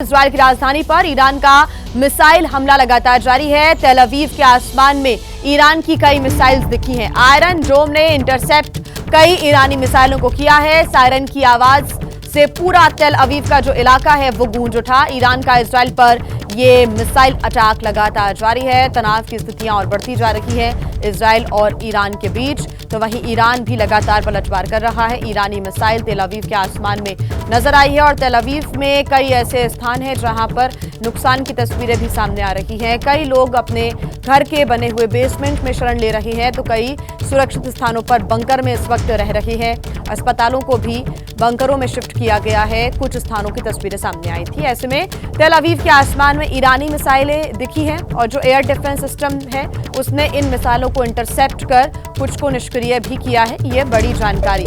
Israel की राजधानी पर ईरान का मिसाइल हमला लगातार जारी है। तेल अवीव के आसमान में ईरान की कई मिसाइल्स दिखी हैं। आयरन डोम ने इंटरसेप्ट कई ईरानी मिसाइलों को किया है। सायरन की आवाज से पूरा तेल अवीव का जो इलाका है वो गूंज उठा। ईरान का इजराइल पर ये मिसाइल अटैक लगातार जारी है। तनाव की स्थितियां और बढ़ती जा रही है इजराइल और ईरान के बीच। तो वहीं ईरान भी लगातार पलटवार कर रहा है। ईरानी मिसाइल तेल अवीव के आसमान में नजर आई है और तेल अवीव में कई ऐसे स्थान हैं जहां पर नुकसान की तस्वीरें भी सामने आ रही हैं। कई लोग अपने घर के बने हुए बेसमेंट में शरण ले रहे हैं तो कई सुरक्षित स्थानों पर बंकर में इस वक्त रह रहे हैं। अस्पतालों को भी बंकरों में शिफ्ट किया गया है। कुछ स्थानों की तस्वीरें सामने आई थी। ऐसे में तेल अवीव के आसमान में ईरानी मिसाइलें दिखी हैं और जो एयर डिफेंस सिस्टम है उसने इन मिसाइलों को इंटरसेप्ट कर कुछ को निष्क्रिय भी किया है। ये बड़ी जानकारी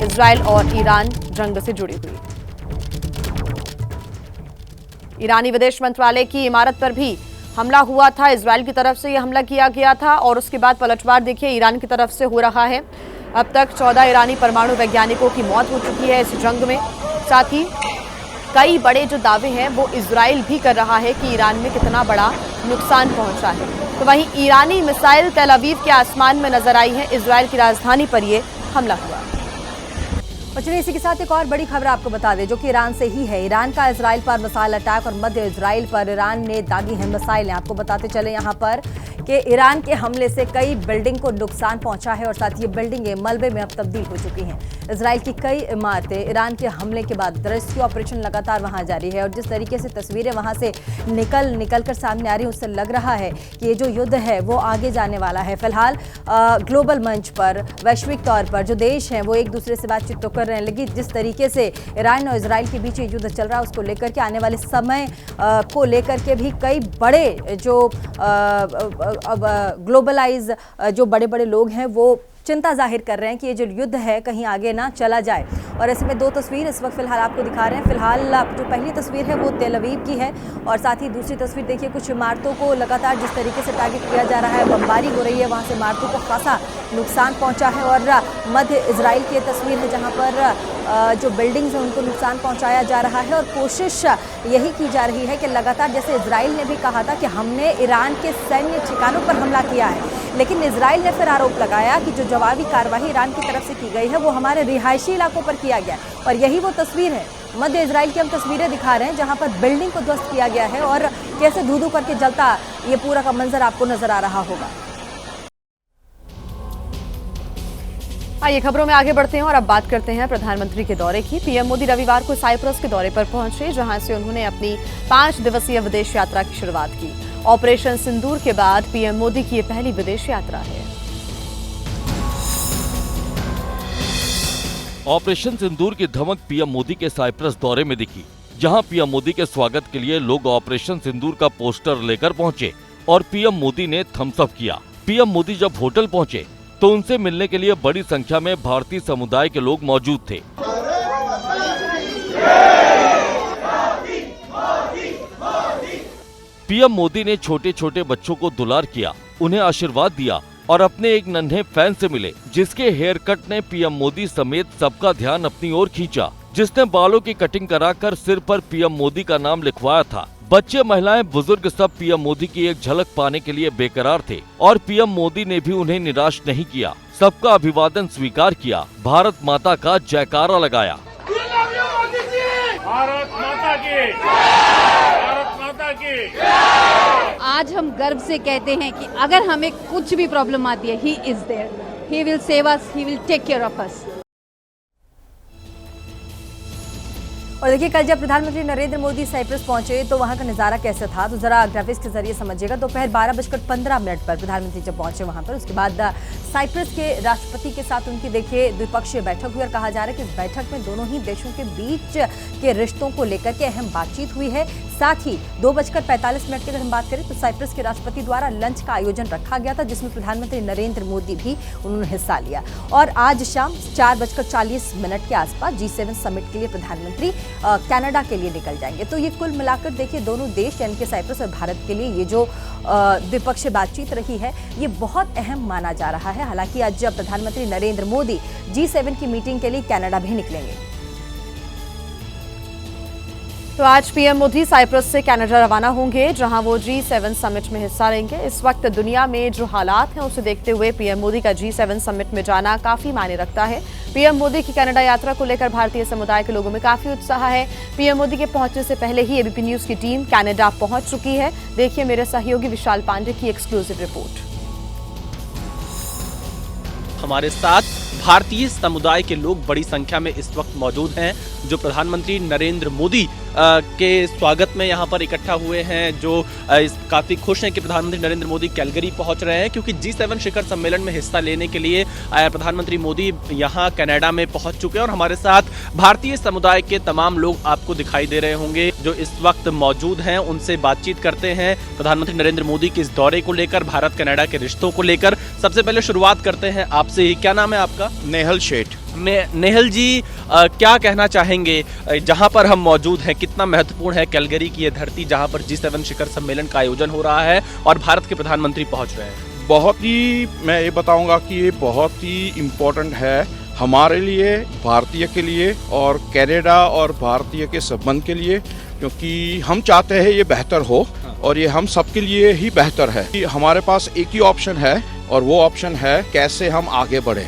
इजराइल और ईरान जंग से जुड़ी हुई। ईरानी विदेश मंत्रालय की इमारत पर भी हमला हुआ था। इजराइल की तरफ से यह हमला किया गया था और उसके बाद पलटवार देखिए ईरान की तरफ से हो रहा है। अब तक 14 ईरानी परमाणु वैज्ञानिकों की मौत हो चुकी है इस जंग में। साथ ही कई बड़े जो दावे हैं वो इजराइल भी कर रहा है कि ईरान में कितना बड़ा नुकसान पहुंचा है। तो वहीं ईरानी मिसाइल तेल अवीव के आसमान में नजर आई है। इजराइल की राजधानी पर यह हमला हुआ। और चलिए इसी के साथ एक और बड़ी खबर आपको बता दें जो कि ईरान से ही है। ईरान का इजराइल पर मिसाइल अटैक और मध्य इजराइल पर ईरान ने दागी है मिसाइलें। आपको बताते चले यहाँ पर कि ईरान के हमले से कई बिल्डिंग को नुकसान पहुंचा है और साथ ये बिल्डिंगें मलबे में अब तब्दील हो चुकी हैं। इजराइल की कई इमारतें ईरान के हमले के बाद रेस्क्यू ऑपरेशन लगातार वहां जारी है और जिस तरीके से तस्वीरें वहां से निकल कर सामने आ रही हैं उससे लग रहा है कि ये जो युद्ध है वो आगे जाने वाला है। फिलहाल ग्लोबल मंच पर वैश्विक तौर पर जो देश हैं वो एक दूसरे से बातचीत तो कर रहे हैं, लेकिन जिस तरीके से ईरान और इजराइल के बीच ये युद्ध चल रहा है उसको लेकर के आने वाले समय को लेकर के भी कई बड़े जो ग्लोबलाइज जो बड़े बड़े लोग हैं वो चिंता जाहिर कर रहे हैं कि ये जो युद्ध है कहीं आगे ना चला जाए। और ऐसे में दो तस्वीर इस वक्त फिलहाल आपको दिखा रहे हैं। फिलहाल जो पहली तस्वीर है वो तेल अवीव की है और साथ ही दूसरी तस्वीर देखिए कुछ इमारतों को लगातार जिस तरीके से टारगेट किया जा रहा है, बमबारी हो रही है, वहाँ से इमारतों को खासा नुकसान पहुँचा है। और मध्य इजराइल की तस्वीर है जहाँ पर जो बिल्डिंग्स हैं उनको नुकसान पहुँचाया जा रहा है और कोशिश यही की जा रही है कि लगातार जैसे इजराइल ने भी कहा था कि हमने ईरान के सैन्य ठिकानों पर हमला किया है, लेकिन इजराइल ने फिर आरोप लगाया कि जो जवाबी कार्रवाई ईरान की तरफ से की गई है वो हमारे रिहायशी इलाकों पर किया गया है। और यही वो तस्वीर है, मध्य इजराइल की हम तस्वीरें दिखा रहे हैं जहां पर बिल्डिंग को ध्वस्त किया गया है और कैसे धू-धू करके जलता ये पूरा का मंजर आपको नजर आ रहा होगा। आइए खबरों में आगे बढ़ते हैं और अब बात करते हैं प्रधानमंत्री के दौरे की। पीएम मोदी रविवार को साइप्रस के दौरे पर पहुंचे जहां से उन्होंने अपनी 5 दिवसीय विदेश यात्रा की शुरुआत की। ऑपरेशन सिंदूर के बाद पीएम मोदी की ये पहली विदेश यात्रा है। ऑपरेशन सिंदूर की धमक पीएम मोदी के साइप्रस दौरे में दिखी, जहां पीएम मोदी के स्वागत के लिए लोग ऑपरेशन सिंदूर का पोस्टर लेकर पहुंचे और पीएम मोदी ने थम्स अप किया। पीएम मोदी जब होटल पहुंचे तो उनसे मिलने के लिए बड़ी संख्या में भारतीय समुदाय के लोग मौजूद थे। पीएम मोदी ने छोटे छोटे बच्चों को दुलार किया, उन्हें आशीर्वाद दिया और अपने एक नन्हे फैन से मिले जिसके हेयर कट ने पीएम मोदी समेत सबका ध्यान अपनी ओर खींचा, जिसने बालों की कटिंग कराकर सिर पर पीएम मोदी का नाम लिखवाया था। बच्चे, महिलाएं, बुजुर्ग सब पीएम मोदी की एक झलक पाने के लिए बेकरार थे और पीएम मोदी ने भी उन्हें निराश नहीं किया। सबका अभिवादन स्वीकार किया, भारत माता का जयकारा लगाया। भारत माता की, भारत माता की। आज हम गर्व से कहते हैं कि अगर हमें कुछ भी प्रॉब्लम आती है, he is there, he will save us, he will take care of us. और देखिए कल जब प्रधानमंत्री नरेंद्र मोदी साइप्रस पहुंचे तो वहां का नज़ारा कैसा था तो जरा ग्राफिक्स के जरिए समझिएगा। दोपहर 12:15 पर प्रधानमंत्री जब पहुंचे वहां पर, उसके बाद साइप्रस के राष्ट्रपति के साथ उनकी देखिए द्विपक्षीय बैठक हुई और कहा जा रहा है कि इस बैठक में दोनों ही देशों के बीच के रिश्तों को लेकर के अहम बातचीत हुई है। साथ ही 2:45 की अगर हम बात करें तो साइप्रस के राष्ट्रपति द्वारा लंच का आयोजन रखा गया था जिसमें प्रधानमंत्री नरेंद्र मोदी भी उन्होंने हिस्सा लिया। और आज शाम 4:40 के आसपास G7 समिट के लिए प्रधानमंत्री कनाडा के लिए निकल जाएंगे। तो ये कुल मिलाकर देखिए दोनों देश यानी कि साइप्रस और भारत के लिए ये जो द्विपक्षीय बातचीत रही है ये बहुत अहम माना जा रहा है। हालांकि आज जब प्रधानमंत्री नरेंद्र मोदी G7 की मीटिंग के लिए कनाडा भी निकलेंगे। तो आज पीएम मोदी साइप्रस से कनाडा रवाना होंगे, जहां वो G7 समिट में हिस्सा लेंगे। इस वक्त दुनिया में जो हालात हैं उसे देखते हुए पीएम मोदी का G7 समिट में जाना काफी मायने रखता है। पीएम मोदी की कनाडा यात्रा को लेकर भारतीय समुदाय के लोगों में काफी उत्साह है। पीएम मोदी के पहुंचने से पहले ही एबीपी न्यूज की टीम कनाडा पहुंच चुकी है। देखिए मेरे सहयोगी विशाल पांडे की एक्सक्लूसिव रिपोर्ट। हमारे साथ भारतीय समुदाय के लोग बड़ी संख्या में इस वक्त मौजूद हैं, जो प्रधानमंत्री नरेंद्र मोदी के स्वागत में यहाँ पर इकट्ठा हुए हैं, जो काफ़ी खुश हैं कि प्रधानमंत्री नरेंद्र मोदी कैलगरी पहुँच रहे हैं, क्योंकि G7 शिखर सम्मेलन में हिस्सा लेने के लिए प्रधानमंत्री मोदी यहाँ कनाडा में पहुँच चुके हैं। और हमारे साथ भारतीय समुदाय के तमाम लोग आपको दिखाई दे रहे होंगे जो इस वक्त मौजूद हैं, उनसे बातचीत करते हैं प्रधानमंत्री नरेंद्र मोदी के इस दौरे को लेकर, भारत कनाडा के रिश्तों को लेकर। सबसे पहले शुरुआत करते हैं आपसे, क्या नाम है आपका? नेहल शेठ। नेहल जी, क्या कहना चाहेंगे जहां पर हम मौजूद हैं, कितना महत्वपूर्ण है कैलगरी की ये धरती जहां पर G7 शिखर सम्मेलन का आयोजन हो रहा है और भारत के प्रधानमंत्री पहुंच रहे हैं? बहुत ही, मैं ये बताऊंगा कि ये बहुत ही इम्पोर्टेंट है हमारे लिए, भारतीय के लिए और कनाडा और भारतीय के संबंध के लिए, क्योंकि हम चाहते हैं ये बेहतर हो और ये हम सबके लिए ही बेहतर है। हमारे पास एक ही ऑप्शन है और वो ऑप्शन है कैसे हम आगे बढ़े।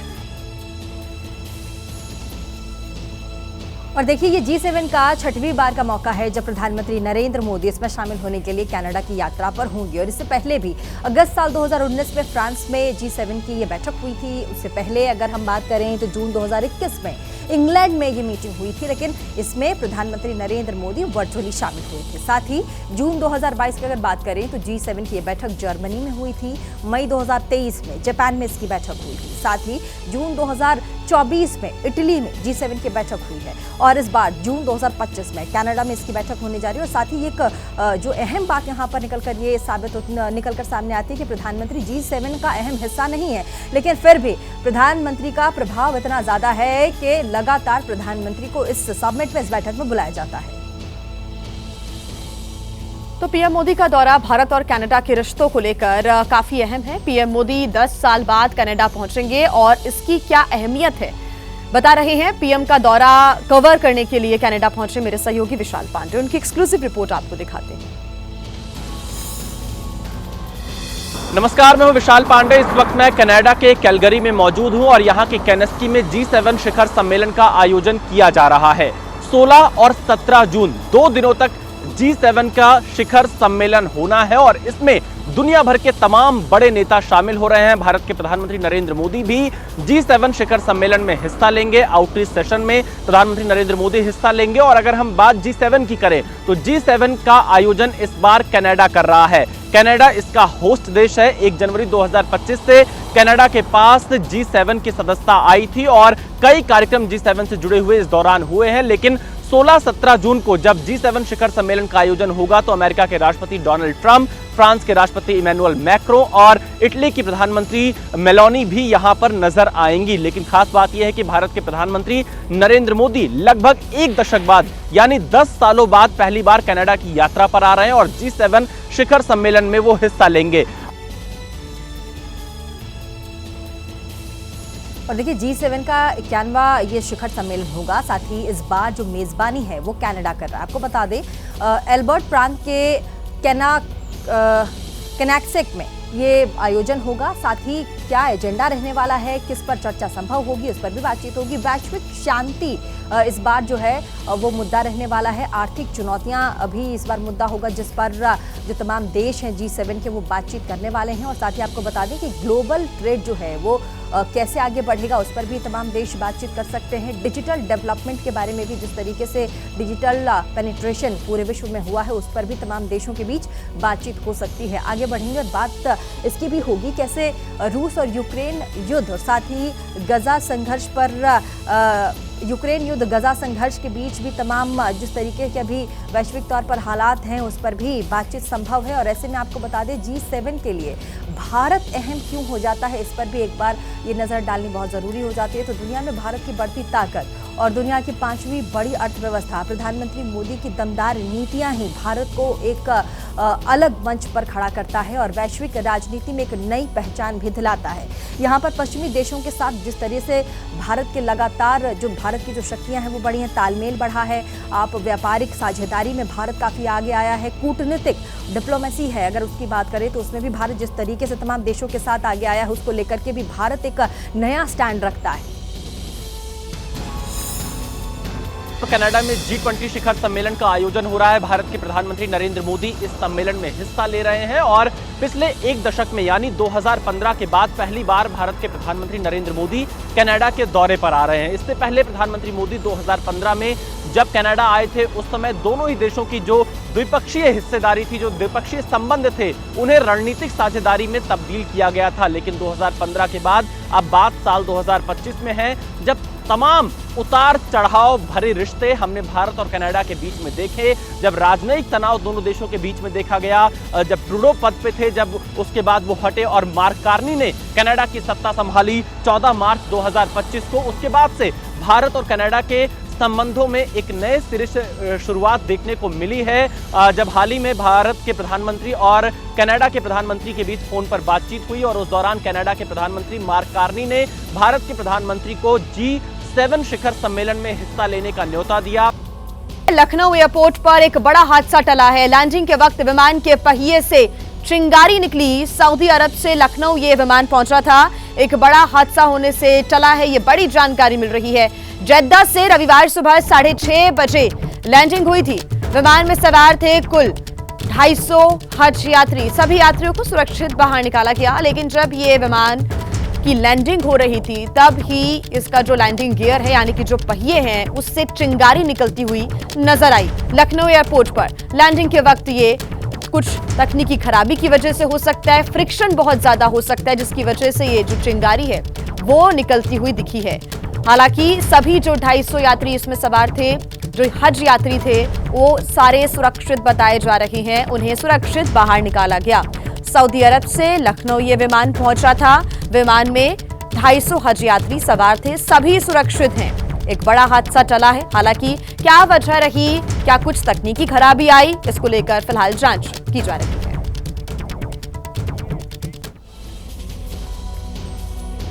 और देखिए ये G7 का 6वीं बार का मौका है जब प्रधानमंत्री नरेंद्र मोदी इसमें शामिल होने के लिए कनाडा की यात्रा पर होंगे। और इससे पहले भी अगस्त साल 2019 में फ्रांस में G7 की ये बैठक हुई थी। उससे पहले अगर हम बात करें तो जून 2021 में इंग्लैंड में ये मीटिंग हुई थी, लेकिन इसमें प्रधानमंत्री नरेंद्र मोदी वर्चुअली शामिल हुए थे। साथ ही जून 2022 की अगर बात करें तो G7 की ये बैठक जर्मनी में हुई थी। मई 2023 में जापान में इसकी बैठक हुई थी। साथ ही जून 2024 में इटली में G7 की बैठक हुई है और इस बार जून 2025 में कनाडा में इसकी बैठक होने जा रही है। और साथ ही एक जो अहम बात यहाँ पर निकलकर सामने आती है कि प्रधानमंत्री G7 का अहम हिस्सा नहीं है, लेकिन फिर भी प्रधानमंत्री का प्रभाव इतना ज्यादा है कि लगातार प्रधानमंत्री को इस समिट में, इस बैठक में बुलाया जाता है। तो पीएम मोदी का दौरा भारत और कनाडा के रिश्तों को लेकर काफी अहम है। पीएम मोदी 10 साल बाद कनाडा पहुंचेंगे और इसकी क्या अहमियत है बता रहे हैं पीएम का दौरा कवर करने के लिए कनाडा पहुंचे मेरे सहयोगी विशाल पांडे। उनकी एक्सक्लूसिव रिपोर्ट आपको दिखाते हैं। नमस्कार, मैं हूं विशाल पांडे। इस वक्त मैं कनाडा के कैलगरी में मौजूद हूं और यहां के कैनेस्की में G7 शिखर सम्मेलन का आयोजन किया जा रहा है। 16 और 17 जून 2 दिनों तक G7 का शिखर सम्मेलन होना है और इसमें दुनिया भर के तमाम बड़े नेता शामिल हो रहे हैं। भारत के प्रधानमंत्री नरेंद्र मोदी भी G7 शिखर सम्मेलन में हिस्सा लेंगे। आउटरीच सेशन में प्रधानमंत्री नरेंद्र मोदी हिस्सा लेंगे। और अगर हम बात G7 की करें तो G7 का आयोजन इस बार कनाडा कर रहा है। कनाडा इसका होस्ट देश है। 1 जनवरी 2025 से कनाडा के पास G7 की सदस्यता आई थी और कई कार्यक्रम G7 से जुड़े हुए इस दौरान हुए हैं। लेकिन 16-17 जून को जब G7 शिखर सम्मेलन का आयोजन होगा तो अमेरिका के राष्ट्रपति डोनाल्ड ट्रंप, फ्रांस के राष्ट्रपति इमैनुअल मैक्रो और इटली की प्रधानमंत्री मेलोनी भी यहां पर नजर आएंगी। लेकिन खास बात यह है कि भारत के प्रधानमंत्री नरेंद्र मोदी लगभग 1 दशक बाद यानी 10 सालों बाद पहली बार कनाडा की यात्रा पर आ रहे हैं और G7 शिखर सम्मेलन में वो हिस्सा लेंगे। और देखिए G7 का 91वां ये शिखर सम्मेलन होगा। साथ ही इस बार जो मेजबानी है वो कनाडा कर रहा है। आपको बता दें एल्बर्ट प्रांत के कैनाक्सेक में ये आयोजन होगा। साथ ही क्या एजेंडा रहने वाला है, किस पर चर्चा संभव होगी, उस पर भी बातचीत होगी। वैश्विक शांति इस बार जो है वो मुद्दा रहने वाला है। आर्थिक चुनौतियां अभी इस बार मुद्दा होगा जिस पर जो तमाम देश हैं G7 के वो बातचीत करने वाले हैं। और साथ ही आपको बता दें कि ग्लोबल ट्रेड जो है वो कैसे आगे बढ़ेगा उस पर भी तमाम देश बातचीत कर सकते हैं। डिजिटल डेवलपमेंट के बारे में भी, जिस तरीके से डिजिटल पेनिट्रेशन पूरे विश्व में हुआ है उस पर भी तमाम देशों के बीच बातचीत हो सकती है। आगे बढ़ेंगे और बात इसकी भी होगी कैसे रूस और यूक्रेन युद्ध और साथ ही गजा संघर्ष पर यूक्रेन युद्ध गजा संघर्ष के बीच भी तमाम जिस तरीके के अभी वैश्विक तौर पर हालात हैं उस पर भी बातचीत संभव है। और ऐसे में आपको बता दें G7 के लिए भारत अहम क्यों हो जाता है, इस पर भी एक बार ये नज़र डालनी बहुत ज़रूरी हो जाती है। तो दुनिया में भारत की बढ़ती ताकत और दुनिया की 5वीं बड़ी अर्थव्यवस्था। प्रधानमंत्री मोदी की दमदार नीतियां ही भारत को एक अलग मंच पर खड़ा करता है और वैश्विक राजनीति में एक नई पहचान भी दिलाता है। यहाँ पर पश्चिमी देशों के साथ जिस तरह से भारत के लगातार जो भारत की जो शक्तियां हैं वो बढ़ी हैं, तालमेल बढ़ा है। आप व्यापारिक साझेदारी में भारत काफ़ी आगे आया है। कूटनीतिक डिप्लोमेसी है अगर उसकी बात करें तो उसमें भी भारत जिस तरीके से तमाम देशों के साथ आगे आया है उसको लेकर के भी भारत एक नया स्टैंड रखता है। तो कनाडा में G20 शिखर सम्मेलन का आयोजन हो रहा है। भारत के प्रधानमंत्री नरेंद्र मोदी इस सम्मेलन में हिस्सा ले रहे हैं और पिछले एक दशक में यानी 2015 के बाद पहली बार भारत के प्रधानमंत्री नरेंद्र मोदी कनाडा के दौरे पर आ रहे हैं। इससे पहले प्रधानमंत्री मोदी 2015 में जब कनाडा आए थे उस समय दोनों ही देशों की जो द्विपक्षीय हिस्सेदारी थी, जो द्विपक्षीय संबंध थे, उन्हें रणनीतिक साझेदारी में तब्दील किया गया था। लेकिन 2015 के बाद अब बात साल 2025 में है, जब तमाम उतार चढ़ाव भरे रिश्ते हमने भारत और कनाडा के बीच में देखे, जब राजनयिक तनाव दोनों देशों के बीच में देखा गया, जब ट्रूडो पद पे थे, जब उसके बाद वो हटे और मार्क कार्नी ने कनाडा की सत्ता संभाली 14 मार्च 2025 को। उसके बाद से भारत और कनाडा के संबंधों में एक नए सिरे से शुरुआत देखने को मिली है। जब हाल ही में भारत के प्रधानमंत्री और कनाडा के प्रधानमंत्री के बीच फोन पर बातचीत हुई और उस दौरान कनाडा के प्रधानमंत्री मार्क कार्नी ने भारत के प्रधानमंत्री को G7 शिखर सम्मेलन में हिस्सा लेने का न्योता दिया। लखनऊ एयरपोर्ट पर एक बड़ा हादसा टला है। लैंडिंग के वक्त विमान के पहिए से चिंगारी निकली। सऊदी अरब से लखनऊ ये विमान पहुंचा था। एक बड़ा हादसा होने से टला है, ये बड़ी जानकारी मिल रही है। जद्दा से रविवार सुबह 6:30 बजे लैंडिंग हुई थी। विमान में सवार थे कुल 250 हज यात्री। सभी यात्रियों को सुरक्षित बाहर निकाला गया, लेकिन जब ये विमान की लैंडिंग हो रही थी तब ही इसका जो लैंडिंग गियर है यानी कि जो पहिए हैं उससे चिंगारी निकलती हुई नजर आई। लखनऊ एयरपोर्ट पर लैंडिंग के वक्त ये कुछ तकनीकी खराबी की वजह से हो सकता है, फ्रिक्शन बहुत ज्यादा हो सकता है जिसकी वजह से ये जो चिंगारी है वो निकलती हुई दिखी है। हालांकि सभी जो 250 यात्री इसमें सवार थे, जो हज यात्री थे, वो सारे सुरक्षित बताए जा रहे हैं। उन्हें सुरक्षित बाहर निकाला गया। सऊदी अरब से लखनऊ ये विमान पहुंचा था। विमान में 250 हज यात्री सवार थे, सभी सुरक्षित हैं। एक बड़ा हादसा टला है। हालांकि क्या वजह रही, क्या कुछ तकनीकी खराबी आई, इसको लेकर फिलहाल जांच की जा रही है।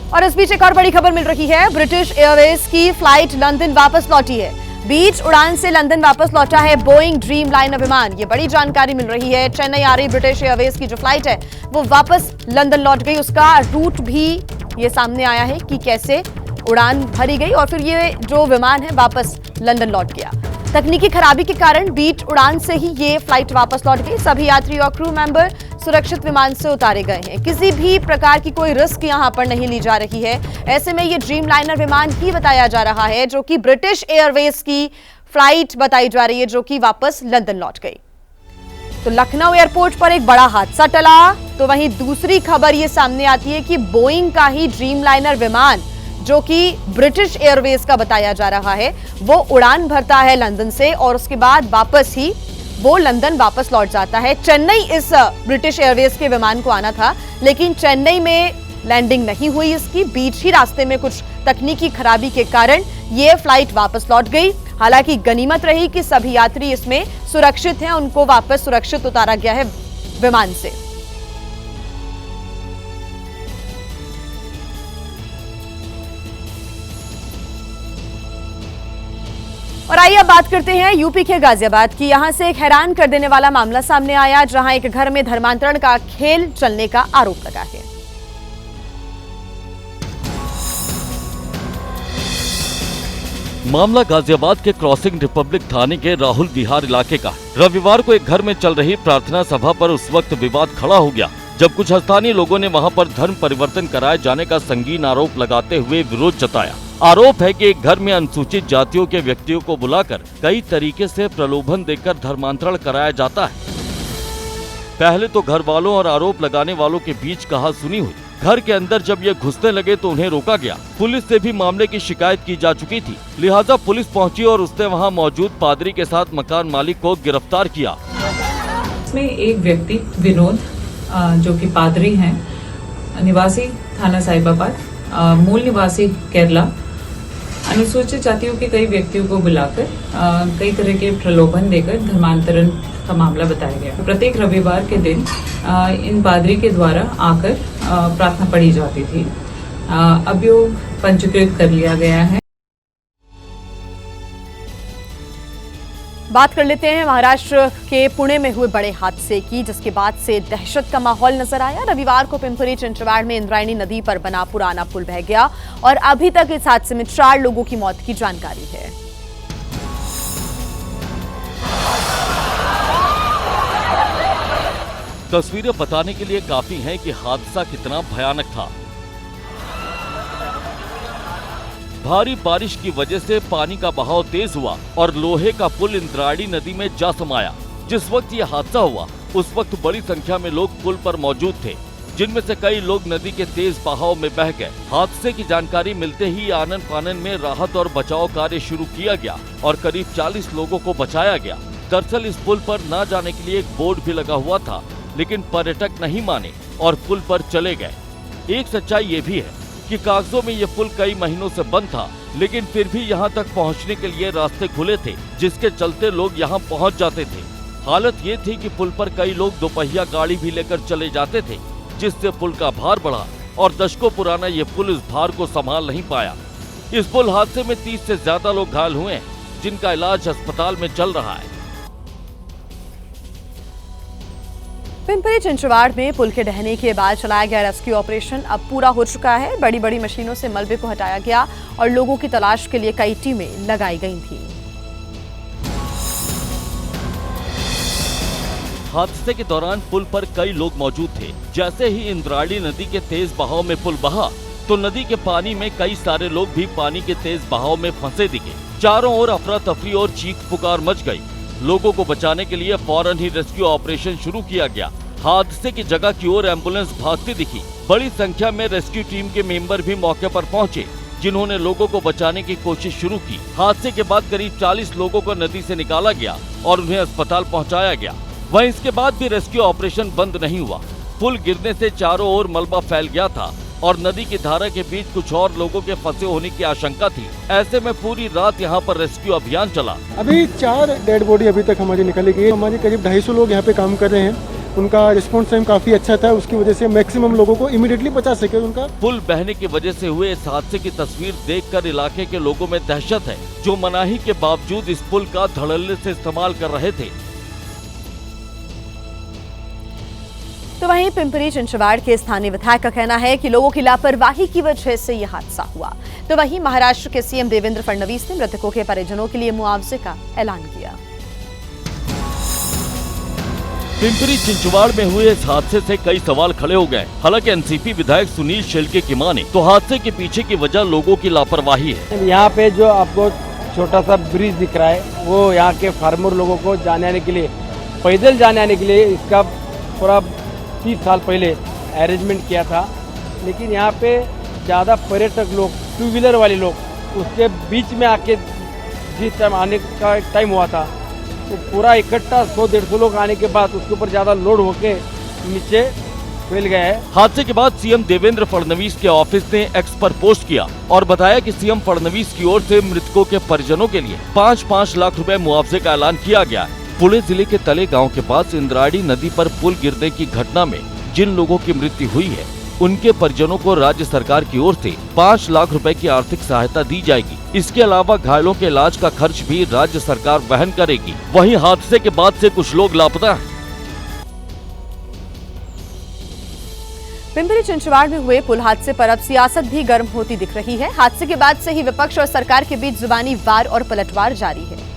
और इस बीच एक और बड़ी खबर मिल रही है। ब्रिटिश एयरवेज की फ्लाइट लंदन वापस लौटी है। बीच उड़ान से लंदन वापस लौटा है बोइंग ड्रीमलाइनर विमान। ये बड़ी जानकारी मिल रही है। चेन्नई आ रही ब्रिटिश एयरवेज की जो फ्लाइट है वो वापस लंदन लौट गई। उसका रूट भी ये सामने आया है कि कैसे उड़ान भरी गई और फिर ये जो विमान है वापस लंदन लौट गया। तकनीकी खराबी के कारण बीच उड़ान से ही ये फ्लाइट वापस लौट गई। सभी यात्री और क्रू मेंबर सुरक्षित विमान से उतारे गए हैं। किसी भी प्रकार की कोई रिस्क यहां पर नहीं ली जा रही है। ऐसे में ये ड्रीमलाइनर विमान ही बताया जा रहा है जो कि ब्रिटिश एयरवेज की फ्लाइट बताई जा रही है जो कि वापस लंदन लौट गई। तो लखनऊ एयरपोर्ट पर एक बड़ा हादसा टला। तो वहीं दूसरी खबर ये सामने आती है कि बोइंग का ही ड्रीमलाइनर विमान जो कि ब्रिटिश एयरवेज का बताया जा रहा है वो उड़ान भरता है लंदन से और उसके बाद वापस ही वो लंदन वापस लौट जाता है। चेन्नई इस ब्रिटिश एयरवेज के विमान को आना था, लेकिन चेन्नई में लैंडिंग नहीं हुई इसकी। बीच ही रास्ते में कुछ तकनीकी खराबी के कारण ये फ्लाइट वापस लौट गई। हालांकि गनीमत रही कि सभी यात्री इसमें सुरक्षित हैं, उनको वापस सुरक्षित उतारा गया है विमान से। और आइए अब बात करते हैं यूपी के गाजियाबाद की। यहां से एक हैरान कर देने वाला मामला सामने आया जहां एक घर में धर्मांतरण का खेल चलने का आरोप लगा है। मामला गाजियाबाद के क्रॉसिंग रिपब्लिक थाने के राहुल विहार इलाके का। रविवार को एक घर में चल रही प्रार्थना सभा पर उस वक्त विवाद खड़ा हो गया जब कुछ स्थानीय लोगों ने वहां पर धर्म परिवर्तन कराए जाने का संगीन आरोप लगाते हुए विरोध जताया। आरोप है कि एक घर में अनुसूचित जातियों के व्यक्तियों को बुलाकर कई तरीके से प्रलोभन देकर धर्मांतरण कराया जाता है। पहले तो घर वालों और आरोप लगाने वालों के बीच कहासुनी हुई। घर के अंदर जब ये घुसने लगे तो उन्हें रोका गया। पुलिस से भी मामले की शिकायत की जा चुकी थी, लिहाजा पुलिस पहुंची और उसने वहां मौजूद पादरी के साथ मकान मालिक को गिरफ्तार किया। इसमें एक व्यक्ति विनोद जो कि पादरी हैं, निवासी थाना साहिबाबाद, मूल निवासी केरला, अनुसूचित जातियों के कई व्यक्तियों को बुलाकर कई तरह के प्रलोभन देकर धर्मांतरण का मामला बताया गया। प्रत्येक रविवार के दिन इन पादरी के द्वारा आकर प्रार्थना पढ़ी जाती थी। अभियोग पंजीकृत कर लिया गया है। बात कर लेते हैं महाराष्ट्र के पुणे में हुए बड़े हादसे की, जिसके बाद से दहशत का माहौल नजर आया। रविवार को पिंपरी चिंचवाड़ में इंद्रायणी नदी पर बना पुराना पुल बह गया और अभी तक इस हादसे में 4 लोगों की मौत की जानकारी है। तस्वीरें बताने के लिए काफी हैं कि हादसा कितना भयानक था। भारी बारिश की वजह से पानी का बहाव तेज हुआ और लोहे का पुल इंद्रायणी नदी में जा समाया। जिस वक्त यह हादसा हुआ उस वक्त बड़ी संख्या में लोग पुल पर मौजूद थे, जिनमें से कई लोग नदी के तेज बहाव में बह गए। हादसे की जानकारी मिलते ही आनन फानन में राहत और बचाव कार्य शुरू किया गया और करीब 40 लोगों को बचाया गया। दरअसल इस पुल पर न जाने के लिए एक बोर्ड भी लगा हुआ था, लेकिन पर्यटक नहीं माने और पुल पर चले गए। एक सच्चाई ये भी है कि कागजों में ये पुल कई महीनों से बंद था, लेकिन फिर भी यहाँ तक पहुँचने के लिए रास्ते खुले थे, जिसके चलते लोग यहाँ पहुँच जाते थे। हालत ये थी कि पुल पर कई लोग दोपहिया गाड़ी भी लेकर चले जाते थे, जिससे पुल का भार बढ़ा और दशकों पुराना ये पुल इस भार को संभाल नहीं पाया। इस पुल हादसे में 30 से ज्यादा लोग घायल हुए हैं, जिनका इलाज अस्पताल में चल रहा है। पिंपरी चिंचवाड़ में पुल के ढहने के बाद चलाया गया रेस्क्यू ऑपरेशन अब पूरा हो चुका है। बड़ी बड़ी मशीनों से मलबे को हटाया गया और लोगों की तलाश के लिए कई टीमें लगाई गई थी। हादसे के दौरान पुल पर कई लोग मौजूद थे। जैसे ही इंद्रायणी नदी के तेज बहाव में पुल बहा तो नदी के पानी में कई सारे लोग भी पानी के तेज बहाव में फंसे दिखे। चारों ओर अफरा तफरी और चीख पुकार मच गई। लोगों को बचाने के लिए फौरन ही रेस्क्यू ऑपरेशन शुरू किया गया। हादसे की जगह की ओर एम्बुलेंस भागती दिखी। बड़ी संख्या में रेस्क्यू टीम के मेंबर भी मौके पर पहुंचे, जिन्होंने लोगों को बचाने की कोशिश शुरू की। हादसे के बाद करीब 40 लोगों को नदी से निकाला गया और उन्हें अस्पताल पहुंचाया गया। वहीं इसके बाद भी रेस्क्यू ऑपरेशन बंद नहीं हुआ। पुल गिरने से चारों ओर मलबा फैल गया था और नदी की धारा के बीच कुछ और लोगों के फंसे होने की आशंका थी। ऐसे में पूरी रात यहाँ पर रेस्क्यू अभियान चला। अभी 4 डेड बॉडी अभी तक हमारी निकाली गई। हमारे करीब 250 लोग यहाँ पे काम कर रहे हैं। उनका रिस्पॉन्स टाइम काफी अच्छा था, उसकी वजह से मैक्सिमम लोगों को इमीडिएटली बचा सके। उनका पुल बहने की वजह से हुए इस हादसे की तस्वीर देखकर इलाके के लोगों में दहशत है, जो मनाही के बावजूद इस पुल का धड़ल्ले से इस्तेमाल कर रहे थे। तो वहीं पिंपरी चिंचवाड़ के स्थानीय विधायक का कहना है कि लोगों की लापरवाही की वजह से यह हादसा हुआ। तो वहीं महाराष्ट्र के सीएम देवेंद्र फडणवीस ने मृतकों के परिजनों के लिए मुआवजे का ऐलान किया। पिंपरी चिंचवाड़ में हुए इस हादसे से कई सवाल खड़े हो गए। हालांकि एनसीपी विधायक सुनील शेलके की माने तो हादसे के पीछे की वजह लोगों की लापरवाही है। यहाँ पे जो आपको छोटा सा ब्रिज दिख रहा है, वो यहाँ के फार्मर लोगों को जाने आने के लिए, पैदल जाने आने के लिए इसका पूरा 30 साल पहले अरेंजमेंट किया था। लेकिन यहाँ पे ज़्यादा पर्यटक लोग, 2 व्हीलर वाले लोग उसके बीच में आके जिस टाइम आने का टाइम हुआ था, तो पूरा इकट्ठा 100-150 लोग आने के बाद उसके ऊपर ज़्यादा लोड होके नीचे फैल गया है। हादसे के बाद सीएम देवेंद्र फडणवीस के ऑफिस ने एक्स पर पोस्ट किया और बताया कि सीएम फडणवीस की ओर से मृतकों के परिजनों के लिए 5-5 लाख रुपए मुआवजे का ऐलान किया गया है। पुणे जिले के तले गांव के पास इंद्रायणी नदी पर पुल गिरने की घटना में जिन लोगों की मृत्यु हुई है, उनके परिजनों को राज्य सरकार की ओर से 5 लाख रुपए की आर्थिक सहायता दी जाएगी। इसके अलावा घायलों के इलाज का खर्च भी राज्य सरकार वहन करेगी। वहीं हादसे के बाद से कुछ लोग लापता हैं। पिंपरी चिंचवाड़ में हुए पुल हादसे पर अब सियासत भी गर्म होती दिख रही है। हादसे के बाद से ही विपक्ष और सरकार के बीच जुबानी वार और पलटवार जारी है।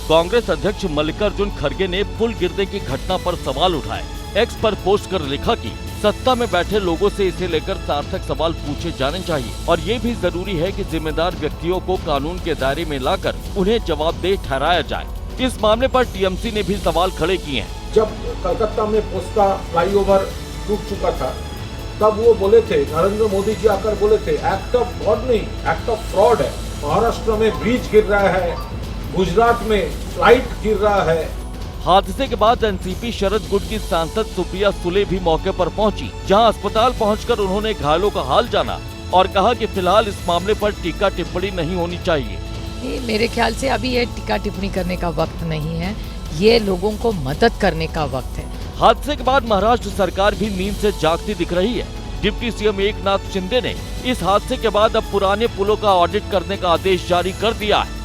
कांग्रेस अध्यक्ष मल्लिकार्जुन खड़गे ने पुल गिरने की घटना पर सवाल उठाए। एक्स पर पोस्ट कर लिखा कि सत्ता में बैठे लोगों से इसे लेकर सार्थक सवाल पूछे जाने चाहिए और ये भी जरूरी है कि जिम्मेदार व्यक्तियों को कानून के दायरे में लाकर उन्हें जवाबदेह ठहराया जाए। इस मामले पर टीएमसी ने भी सवाल खड़े किए हैं। जब कलकत्ता में पोस्ता फ्लाईओवर टूट चुका था, तब वो बोले थे, नरेंद्र मोदी जी आकर बोले थे, एक्ट ऑफ गॉड नहीं, एक्ट ऑफ फ्रॉड है। महाराष्ट्र में ब्रिज गिर रहा है, गुजरात में फ्लाइट गिर रहा है, हादसे के बाद एनसीपी शरद गुट की सांसद सुप्रिया सुले भी मौके पर पहुंची, जहां अस्पताल पहुंचकर उन्होंने घायलों का हाल जाना और कहा कि फिलहाल इस मामले पर टीका टिप्पणी नहीं होनी चाहिए। मेरे ख्याल से अभी ये टीका टिप्पणी करने का वक्त नहीं है, ये लोगों को मदद करने का वक्त है। हादसे के बाद महाराष्ट्र सरकार भी नींद से जागती दिख रही है। डिप्टी सीएम एकनाथ शिंदे ने इस हादसे के बाद अब पुराने पुलों का ऑडिट करने का आदेश जारी कर दिया है।